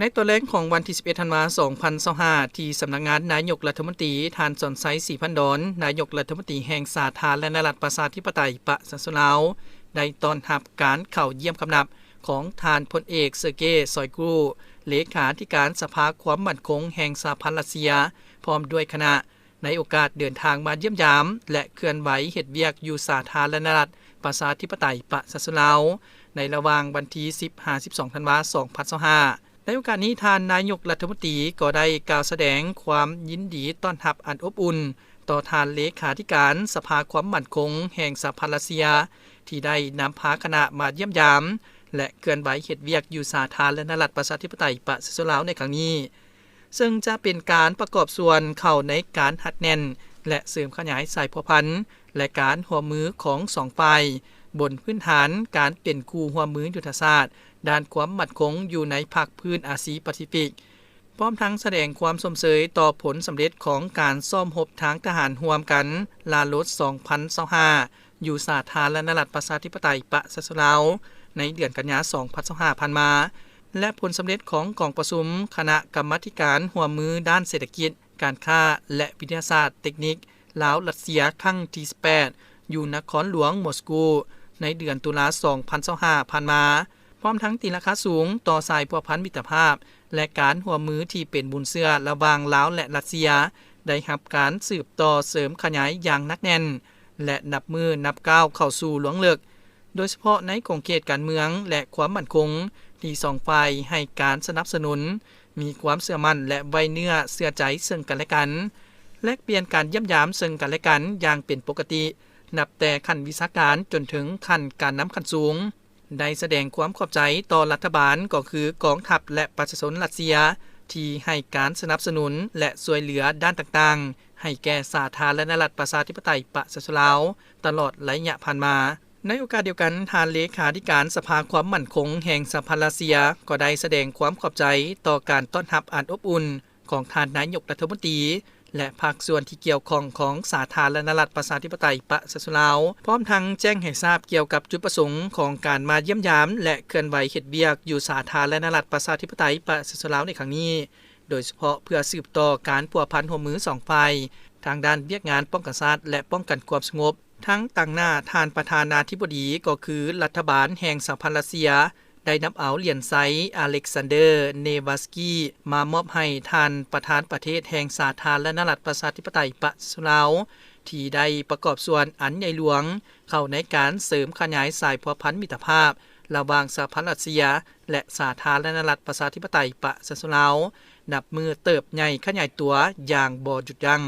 ในตัวแรกของวันที่11ธันวาคม2025ที่สำนักงานนายกรัฐมนตรีท่านสอนไซศรีพันดอนนายกรัฐมนตรีแห่งสาธารณรัฐประชาธิปไตยประชาชนลาวได้ต้อนรับการเข้าเยี่ยมคำนับของท่านพลเอกเซอร์เกย์ซอยกรูเลขาธิการสภาความมั่นคงแห่งสหพันธ์รัสเซียพร้อมด้วยคณะในโอกาสเดินทางมาเยี่ยมยามและเคลื่อนไหวเฮ็ดเวียกอยู่สาธารณรัฐประชาธิปไตยประชาชนลาวในระหว่างวันที่10-12ธันวาคม2025ในโอกาสนี้ท่านนายกรัฐมนตรีก็ได้กล่าวแสดงความยินดีต้อนรับอันอบอุ่นต่อท่านเลขาธิการสภาความมั่นคงแห่งสหพันธ์รัสเซียที่ได้นำพาคณะมาเยี่ยมยามและเคลื่อนไหวเฮ็ดเวียกอยู่สาธารณรัฐประชาธิปไตยประชาชนลาวในครั้งนี้ซึ่งจะเป็นการประกอบส่วนเข้าในการหัดแน่นและเสริมขยายสายพัวพันธ์และการร่วมมือของสองฝ่ายบนพื้นฐานการเป็นคู่ร่วมมือยุทธศาสตร์ด้านความมั่นคงอยู่ในภาคพื้นอาซีแปซิฟิกพร้อมทั้งแสดงความสมเสยต่อผลสำเร็จของการซ่อมรบทางทหารร่วมกันลาโลด2025อยู่สาธารณรัฐประชาธิปไตยประชาชนลาวในเดือนกันยายน2025ผ่านมาและผลสำเร็จของกองประชุมคณะกรรมาธิการร่วมมือด้านเศรษฐกิจการค้าและวิทยาศาสตร์เทคนิคลาวรัสเซียครั้งที่18อยู่นครหลวงมอสโกในเดือนตุลาคม2025ผ่านมาพร้อมทั้งตีราคาสูงต่อสายพัวพันธ์มิตรภาพและการร่วมมือที่เป็นบุญเสื้อระหว่างลาวและรัสเซียได้รับการสืบต่อเสริมขยายอย่างหนักแน่นและนับมือนับก้าวเข้าสู่หลวงเลิกโดยเฉพาะในกองเขตการเมืองและความมั่นคงที่สองฝ่ายให้การสนับสนุนมีความเชื่อมั่นและไว้เนื้อเชื่อใจซึ่งกันและกันแลกเปลี่ยนการเยี่ยมยามซึ่งกันและกันอย่างเป็นปกตินับแต่ขั้นวิชาการจนถึงขั้นการนำขั้นสูงได้แสดงความขอบใจต่อรัฐบาลก็คือกองทัพและประชาชนรัสเซียที่ให้การสนับสนุนและช่วยเหลือด้านต่างๆให้แก่สาธารณรัฐประชาธิปไตยประชาชนลาวตลอดระยะผ่านมาในโอกาสเดียวกันท่านเลขาธิการสภาความมั่นคงแห่งสหพันธ์รัสเซียก็ได้แสดงความขอบใจต่อการต้อนรับอันอบอุ่นของท่านนายกรัฐมนตรีและภาคส่วนที่เกี่ยวข้องของสาธารณรัฐประชาธิปไตยประชาชนลาวพร้อมทั้งแจ้งให้ทราบเกี่ยวกับจุดประสงค์ของการมาเยี่ยมยามและเคลื่อนไหวเฮ็ดเวียกอยู่สาธารณรัฐประชาธิปไตยประชาชนลาวในครั้งนี้โดยเฉพาะเพื่อสืบต่อการพัวพันร่วมมือ2ฝ่ายทางด้านเวียกงานป้องกันชาติและป้องกันความสงบทั้งตั้งหน้าท่านประธานาธิบดีก็คือรัฐบาลแห่งสหพันธ์รัสเซียได้นำเอาเหรียญไซอเล็กซานเดอร์เนวาสกีมามอบให้ท่านประธานประเทศแห่งสาธารณรัฐประชาธิปไตยประชาชนลาวที่ได้ประกอบส่วนอันใหญ่หลวงเข้าในการเสริมขยายสายพัวพันธ์มิตรภาพระหว่างสหพันธ์รัสเซียและสาธารณรัฐประชาธิปไตยประชาชนลาวนับมือเติบใหญ่ขยายตัวอย่างบ่หยุดยั้ง